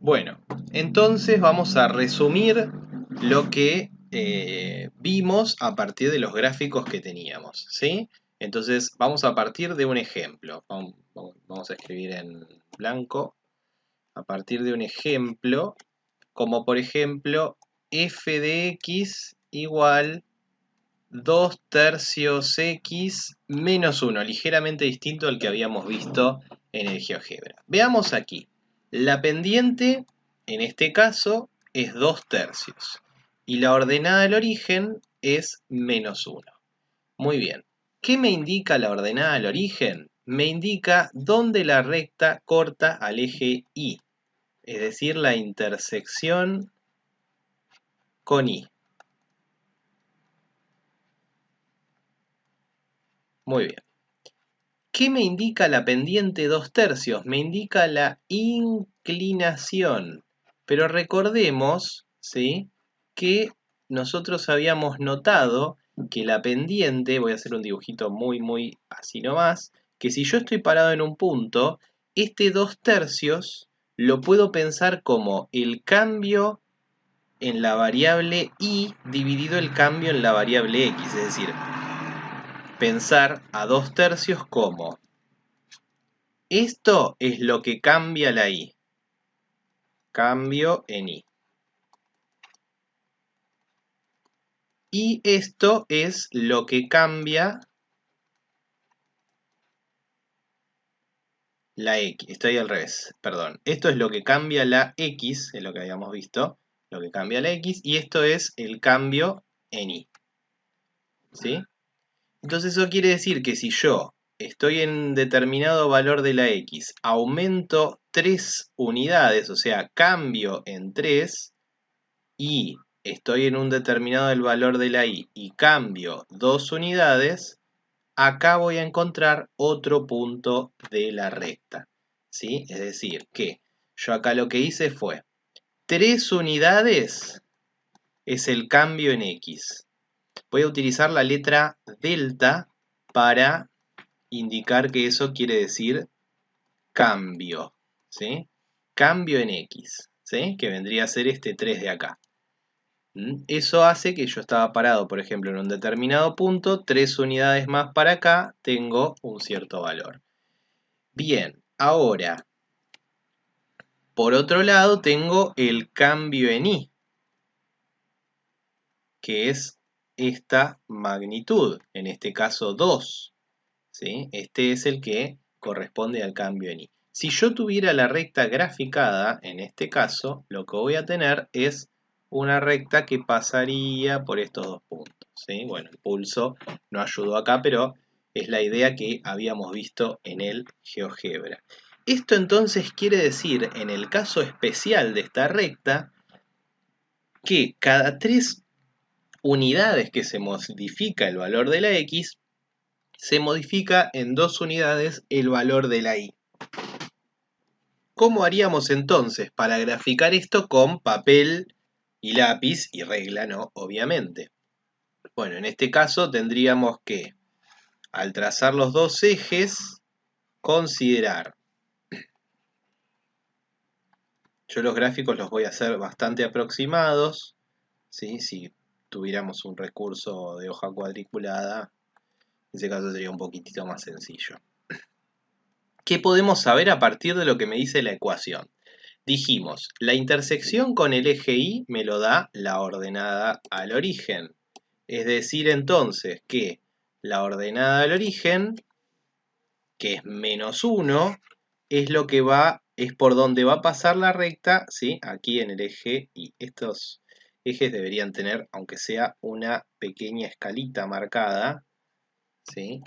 Bueno, entonces vamos a resumir lo que vimos a partir de los gráficos que teníamos, ¿sí? Entonces vamos a partir de un ejemplo. Vamos a escribir en blanco. A partir de un ejemplo, como por ejemplo f de x igual 2 tercios x menos 1, ligeramente distinto al que habíamos visto en el GeoGebra. Veamos aquí. La pendiente, en este caso, es 2 tercios. Y la ordenada del origen es menos 1. Muy bien. ¿Qué me indica la ordenada del origen? Me indica dónde la recta corta al eje Y. Es decir, la intersección con Y. Muy bien. ¿Qué me indica la pendiente 2 tercios? Me indica la inclinación. Pero recordemos, ¿sí?, que nosotros habíamos notado que la pendiente, voy a hacer un dibujito muy así nomás, que si yo estoy parado en un punto, este 2 tercios lo puedo pensar como el cambio en la variable y dividido el cambio en la variable x, es decir, pensar a 2 tercios como esto es lo que cambia la y, cambio en y. Y esto es lo que cambia la x, estoy al revés, perdón. Esto es lo que cambia la x, es lo que habíamos visto, lo que cambia la x, y esto es el cambio en y, ¿sí? Entonces eso quiere decir que si yo estoy en determinado valor de la x, aumento 3 unidades, o sea, cambio en 3, y estoy en un determinado del valor de la y cambio 2 unidades, acá voy a encontrar otro punto de la recta, ¿sí? Es decir, que yo acá lo que hice fue 3 unidades es el cambio en x. Voy a utilizar la letra delta para indicar que eso quiere decir cambio, ¿sí? Cambio en x, ¿sí? Que vendría a ser este 3 de acá. Eso hace que yo estaba parado, por ejemplo, en un determinado punto, 3 unidades más para acá, tengo un cierto valor. Bien, ahora, por otro lado, tengo el cambio en y, que es esta magnitud, en este caso 2, ¿sí? Este es el que corresponde al cambio en y. Si yo tuviera la recta graficada, en este caso, lo que voy a tener es una recta que pasaría por estos dos puntos, ¿sí? Bueno, el pulso no ayudó acá, pero es la idea que habíamos visto en el GeoGebra. Esto entonces quiere decir, en el caso especial de esta recta, que cada 3 unidades que se modifica el valor de la x, se modifica en 2 unidades el valor de la y. ¿Cómo haríamos entonces para graficar esto con papel y lápiz y regla, no? Obviamente. Bueno, en este caso tendríamos que, al trazar los dos ejes, considerar. Yo los gráficos los voy a hacer bastante aproximados, ¿sí? Si tuviéramos un recurso de hoja cuadriculada, en ese caso sería un poquitito más sencillo. ¿Qué podemos saber a partir de lo que me dice la ecuación? Dijimos, la intersección con el eje Y me lo da la ordenada al origen. Es decir, entonces, que la ordenada al origen, que es menos 1, es lo que es por donde va a pasar la recta, ¿sí? Aquí en el eje Y. Estos ejes deberían tener, aunque sea una pequeña escalita marcada, ¿sí?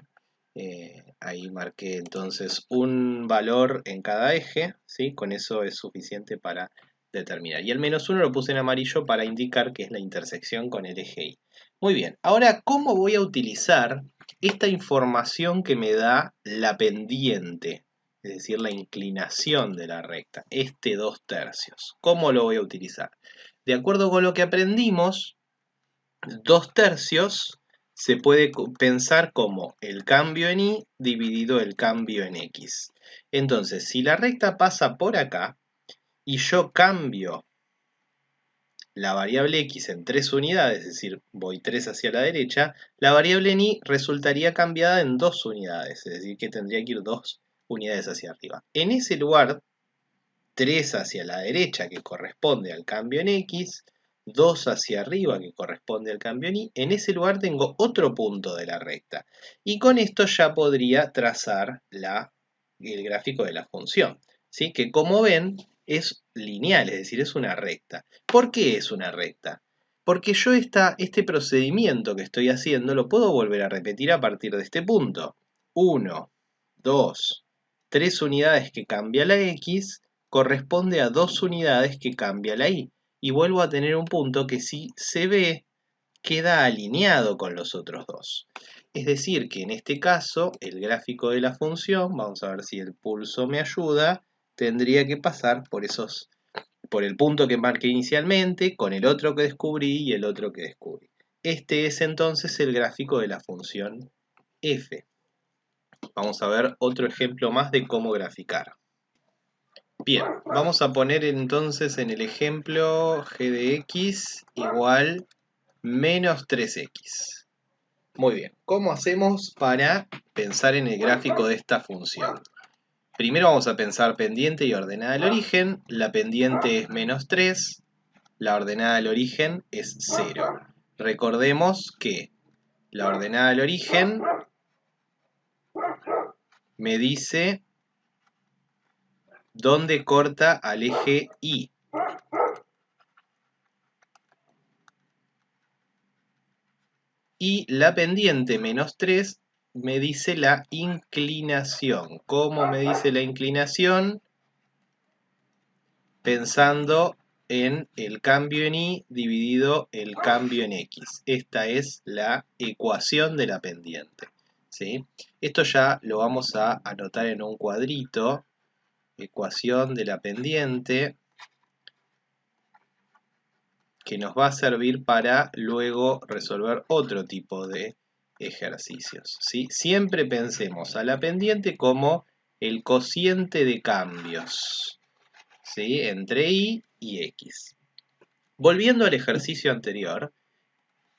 Ahí marqué entonces un valor en cada eje, ¿sí? Con eso es suficiente para determinar. Y el menos 1 lo puse en amarillo para indicar que es la intersección con el eje Y. Muy bien, ahora, ¿cómo voy a utilizar esta información que me da la pendiente? Es decir, la inclinación de la recta, este 2 tercios. ¿Cómo lo voy a utilizar? De acuerdo con lo que aprendimos, 2 tercios se puede pensar como el cambio en y dividido el cambio en x. Entonces, si la recta pasa por acá, y yo cambio la variable x en 3 unidades, es decir, voy 3 hacia la derecha, la variable en y resultaría cambiada en 2 unidades, es decir, que tendría que ir 2 unidades hacia arriba. En ese lugar, 3 hacia la derecha, que corresponde al cambio en x, 2 hacia arriba, que corresponde al cambio en y, en ese lugar tengo otro punto de la recta. Y con esto ya podría trazar el gráfico de la función, ¿sí? Que como ven es lineal, es decir, es una recta. ¿Por qué es una recta? Porque yo este procedimiento que estoy haciendo lo puedo volver a repetir a partir de este punto. 1, 2, 3 unidades que cambia la x, corresponde a 2 unidades que cambia la y. Y vuelvo a tener un punto que si se ve, queda alineado con los otros dos. Es decir, que en este caso, el gráfico de la función, vamos a ver si el pulso me ayuda, tendría que pasar por el punto que marqué inicialmente, con el otro que descubrí y el otro que descubrí. Este es entonces el gráfico de la función f. Vamos a ver otro ejemplo más de cómo graficar. Bien, vamos a poner entonces en el ejemplo g de x igual menos 3x. Muy bien, ¿cómo hacemos para pensar en el gráfico de esta función? Primero vamos a pensar pendiente y ordenada al origen. La pendiente es menos 3, la ordenada al origen es 0. Recordemos que la ordenada al origen me dice dónde corta al eje Y. Y la pendiente menos 3 me dice la inclinación. ¿Cómo me dice la inclinación? Pensando en el cambio en Y dividido el cambio en X. Esta es la ecuación de la pendiente, ¿sí? Esto ya lo vamos a anotar en un cuadrito. Ecuación de la pendiente, que nos va a servir para luego resolver otro tipo de ejercicios, ¿sí? Siempre pensemos a la pendiente como el cociente de cambios, ¿sí? Entre y x. Volviendo al ejercicio anterior,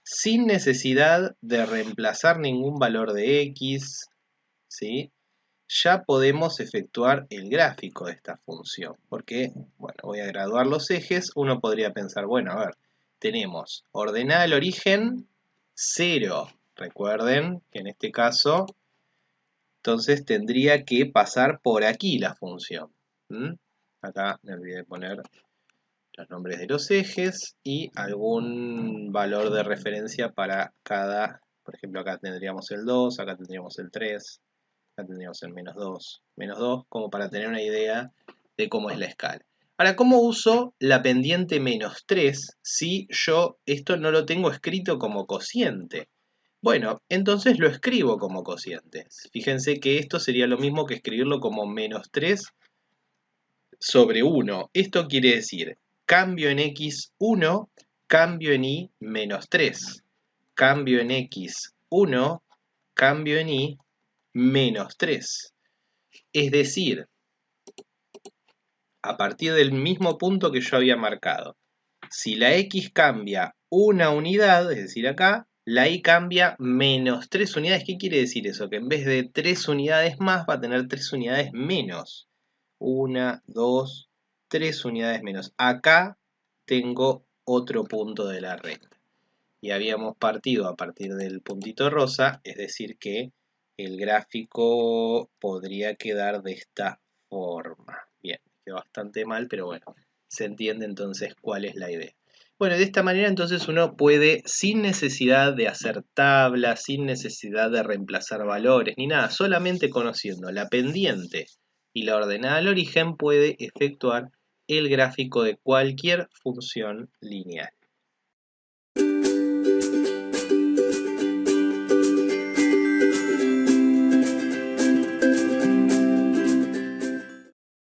sin necesidad de reemplazar ningún valor de x, ¿sí? Ya podemos efectuar el gráfico de esta función, porque, bueno, voy a graduar los ejes. Uno podría pensar, bueno, a ver, tenemos ordenada al origen 0. Recuerden que en este caso, entonces tendría que pasar por aquí la función. Acá me olvidé de poner los nombres de los ejes y algún valor de referencia para cada, por ejemplo, acá tendríamos el 2, acá tendríamos el 3. Acá tendríamos el menos 2, como para tener una idea de cómo es la escala. Ahora, ¿cómo uso la pendiente menos 3 si yo esto no lo tengo escrito como cociente? Bueno, entonces lo escribo como cociente. Fíjense que esto sería lo mismo que escribirlo como menos 3 sobre 1. Esto quiere decir cambio en x 1, cambio en y menos 3. Cambio en x 1, cambio en y menos 3. Es decir, a partir del mismo punto que yo había marcado, si la x cambia una unidad, es decir acá, la y cambia menos 3 unidades. ¿Qué quiere decir eso? Que en vez de 3 unidades más va a tener 3 unidades menos. 1, 2, 3 unidades menos. Acá tengo otro punto de la recta. Y habíamos partido a partir del puntito rosa, es decir que el gráfico podría quedar de esta forma. Bien, quedó bastante mal, pero bueno, se entiende entonces cuál es la idea. Bueno, de esta manera entonces uno puede, sin necesidad de hacer tablas, sin necesidad de reemplazar valores, ni nada, solamente conociendo la pendiente y la ordenada al origen, puede efectuar el gráfico de cualquier función lineal.